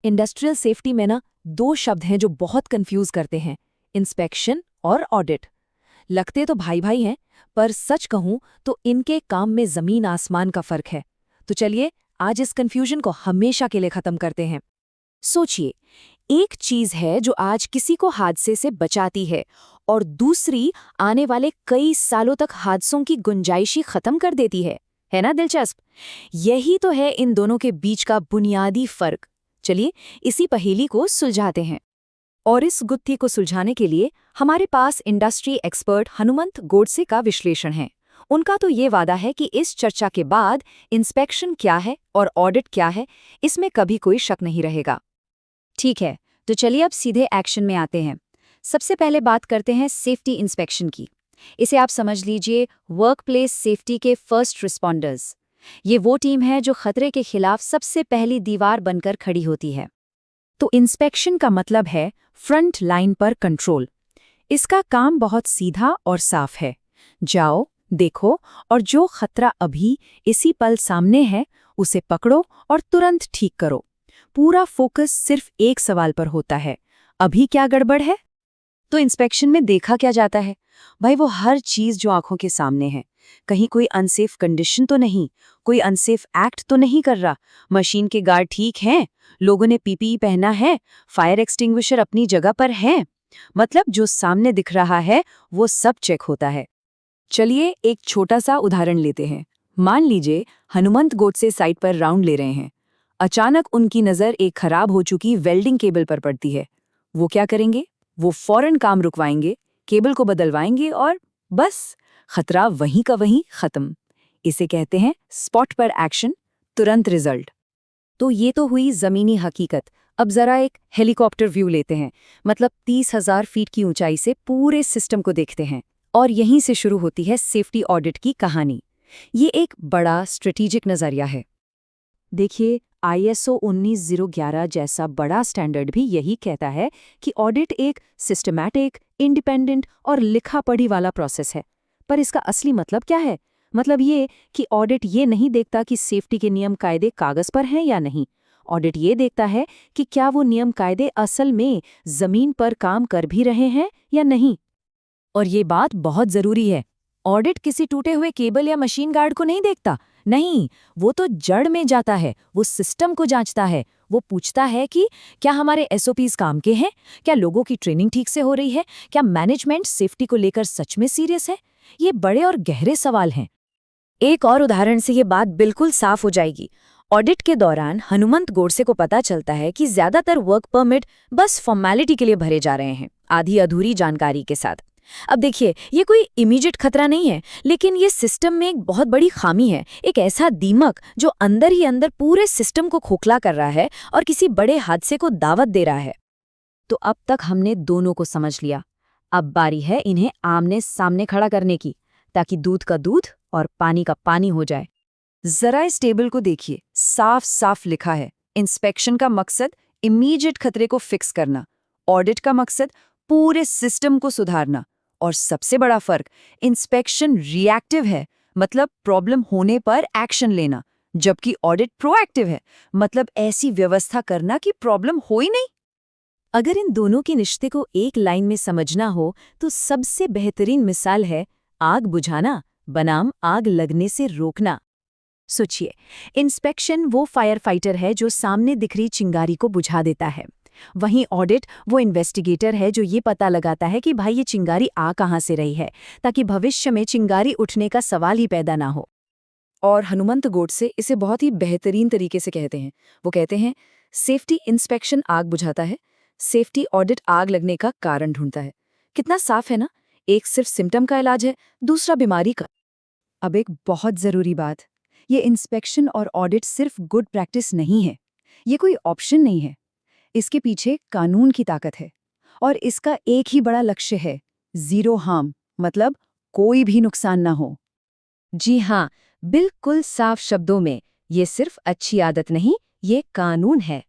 Industrial safety में ना दो शब्द हैं जो बहुत कंफ्यूज करते हैं, इंस्पेक्शन और ऑडिट। लगते तो भाई भाई हैं, पर सच कहूं तो इनके काम में जमीन आसमान का फर्क है। तो चलिए आज इस कंफ्यूजन को हमेशा के लिए खत्म करते हैं। सोचिए, एक चीज है जो आज किसी को हादसे से बचाती है और दूसरी आने वाले कई सालों तक हादसों की गुंजाइश ही खत्म कर देती है ना दिलचस्प? यही तो है इन दोनों के बीच का बुनियादी फर्क। चलिए इसी पहेली को सुलझाते हैं। और इस गुत्थी को सुलझाने के लिए हमारे पास इंडस्ट्री एक्सपर्ट हनुमंत गोडसे का विश्लेषण है। उनका तो ये वादा है कि इस चर्चा के बाद इंस्पेक्शन क्या है और ऑडिट क्या है, इसमें कभी कोई शक नहीं रहेगा। ठीक है, तो चलिए अब सीधे एक्शन में आते हैं। सबसे पहले बात करते हैं सेफ्टी इंस्पेक्शन की। इसे आप समझ लीजिए वर्कप्लेस सेफ्टी के फर्स्ट रिस्पॉन्डर्स। ये वो टीम है जो खतरे के खिलाफ सबसे पहली दीवार बनकर खड़ी होती है। तो इंस्पेक्शन का मतलब है फ्रंट लाइन पर कंट्रोल। इसका काम बहुत सीधा और साफ है। जाओ, देखो और जो खतरा अभी इसी पल सामने है उसे पकड़ो और तुरंत ठीक करो। पूरा फोकस सिर्फ एक सवाल पर होता है, अभी क्या गड़बड़ है? तो इंस्पेक्शन में देखा क्या जाता है? भाई वो हर चीज जो आंखों के सामने है। कहीं कोई अनसेफ कंडीशन तो नहीं, कोई अनसेफ एक्ट तो नहीं कर रहा, मशीन के गार्ड ठीक हैं, लोगों ने पीपीई पहना है, फायर एक्सटिंग्विशर अपनी जगह पर है। मतलब जो सामने दिख रहा है वो सब चेक होता है। चलिए एक छोटा सा उदाहरण लेते हैं। मान लीजिए हनुमंत गोडसे साइट पर राउंड ले रहे हैं। अचानक उनकी नज़र एक खराब हो चुकी वेल्डिंग केबल पर पड़ती है। वो क्या करेंगे? वो फौरन काम रुकवाएंगे, केबल को बदलवाएंगे और बस खतरा वहीं का वहीं खत्म। इसे कहते हैं स्पॉट पर एक्शन, तुरंत रिजल्ट। तो ये तो हुई जमीनी हकीकत। अब जरा एक हेलीकॉप्टर व्यू लेते हैं, मतलब 30,000 फीट की ऊंचाई से पूरे सिस्टम को देखते हैं। और यहीं से शुरू होती है सेफ्टी ऑडिट की कहानी। ये एक बड़ा स्ट्रेटेजिक नजरिया है। देखिए ISO 19011 जैसा बड़ा स्टैंडर्ड भी यही कहता है कि ऑडिट एक सिस्टमैटिक, इंडिपेंडेंट और लिखा पढ़ी वाला प्रोसेस है। पर इसका असली मतलब क्या है? मतलब ये कि ऑडिट ये नहीं देखता कि सेफ्टी के नियम कायदे कागज पर हैं या नहीं। ऑडिट ये देखता है कि क्या वो नियम कायदे असल में जमीन पर काम कर भी रहे हैं या नहीं। और ये बात बहुत जरूरी है। ऑडिट किसी टूटे हुए केबल या मशीन गार्ड को नहीं देखता। नहीं, वो तो जड़ में जाता है, वो सिस्टम को जांचता है। वो पूछता है कि क्या हमारे SOPs काम के हैं, क्या लोगों की ट्रेनिंग ठीक से हो रही है, क्या मैनेजमेंट सेफ्टी को लेकर सच में सीरियस है। ये बड़े और गहरे सवाल हैं। एक और उदाहरण से ये बात बिल्कुल साफ हो जाएगी। ऑडिट के दौरान हनुमंत गोडसे को पता चलता है कि ज्यादातर वर्क परमिट बस फॉर्मेलिटी के लिए भरे जा रहे हैं, आधी अधूरी जानकारी के साथ। अब देखिए, ये कोई इमीडिएट खतरा नहीं है, लेकिन ये सिस्टम में एक बहुत बड़ी खामी है, एक ऐसा दीमक जो अंदर ही अंदर पूरे सिस्टम को खोखला कर रहा है और किसी बड़े हादसे को दावत दे रहा है। तो अब तक हमने दोनों को समझ लिया। अब बारी है इन्हें आमने सामने खड़ा करने की, ताकि दूध का दूध और पानी का पानी हो जाए। जरा इस टेबल को देखिए, साफ साफ लिखा है इंस्पेक्शन का मकसद इमीडिएट खतरे को फिक्स करना, ऑडिट का मकसद पूरे सिस्टम को सुधारना। और सबसे बड़ा फर्क, इंस्पेक्शन रिएक्टिव है, मतलब प्रॉब्लम होने पर एक्शन लेना, जबकि ऑडिट प्रोएक्टिव है, मतलब ऐसी व्यवस्था करना कि प्रॉब्लम हो ही नहीं। अगर इन दोनों के रिश्ते को एक लाइन में समझना हो तो सबसे बेहतरीन मिसाल है आग बुझाना बनाम आग लगने से रोकना। सोचिए, इंस्पेक्शन वो फायर फाइटर है जो सामने दिख रही चिंगारी को बुझा देता है। वहीं ऑडिट वो इन्वेस्टिगेटर है जो ये पता लगाता है कि भाई ये चिंगारी आ कहाँ से रही है, ताकि भविष्य में चिंगारी उठने का सवाल ही पैदा ना हो। और हनुमंत गोडसे इसे बहुत ही बेहतरीन तरीके से कहते हैं। वो कहते हैं सेफ्टी इंस्पेक्शन आग बुझाता है, सेफ्टी ऑडिट आग लगने का कारण ढूंढता है। कितना साफ है ना? एक सिर्फ सिम्टम का इलाज है, दूसरा बीमारी का। अब एक बहुत जरूरी बात, ये इंस्पेक्शन और ऑडिट सिर्फ गुड प्रैक्टिस नहीं है, ये कोई ऑप्शन नहीं है। इसके पीछे कानून की ताकत है और इसका एक ही बड़ा लक्ष्य है, जीरो हार्म, मतलब कोई भी नुकसान ना हो। जी हाँ, बिल्कुल साफ शब्दों में, ये सिर्फ अच्छी आदत नहीं, ये कानून है।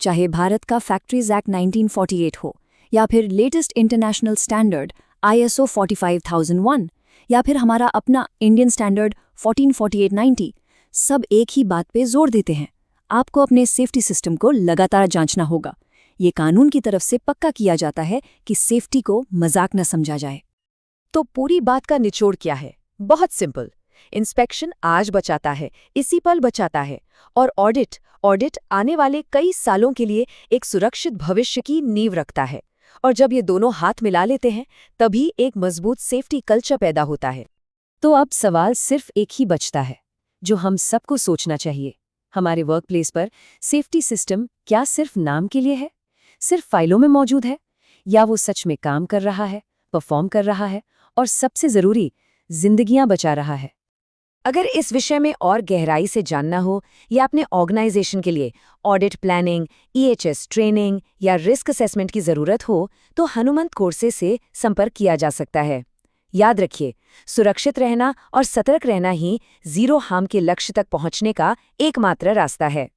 चाहे भारत का फैक्ट्रीज एक्ट 1948 हो, या फिर लेटेस्ट इंटरनेशनल स्टैंडर्ड ISO 45001, या फिर हमारा अपना इंडियन स्टैंडर्ड 144890, सब एक ही बात पे जोर देते हैं, आपको अपने सेफ्टी सिस्टम को लगातार जांचना होगा। ये कानून की तरफ से पक्का किया जाता है कि सेफ्टी को मजाक न समझा जाए। तो पूरी बात का निचोड़ क्या है? बहुत सिंपल। इंस्पेक्शन आज बचाता है, इसी पल बचाता है। और ऑडिट आने वाले कई सालों के लिए एक सुरक्षित भविष्य की नींव रखता है। और जब ये दोनों हाथ मिला लेते हैं, तभी एक मजबूत सेफ्टी कल्चर पैदा होता है। तो अब सवाल सिर्फ एक ही बचता है, जो हम सबको सोचना चाहिए। हमारे वर्कप्लेस पर सेफ्टी सिस्टम क्या सिर्फ नाम के लिए है, सिर्फ फाइलों में मौजूद है, या वो सच में काम कर रहा है, परफॉर्म कर रहा है और सबसे ज़रूरी, जिंदगियां बचा रहा है? अगर इस विषय में और गहराई से जानना हो या अपने ऑर्गेनाइजेशन के लिए ऑडिट प्लानिंग, ईएचएस ट्रेनिंग या रिस्क असेसमेंट की ज़रूरत हो, तो हनुमंत कोर्सेज से संपर्क किया जा सकता है। याद रखिए, सुरक्षित रहना और सतर्क रहना ही जीरो हार्म के लक्ष्य तक पहुंचने का एकमात्र रास्ता है।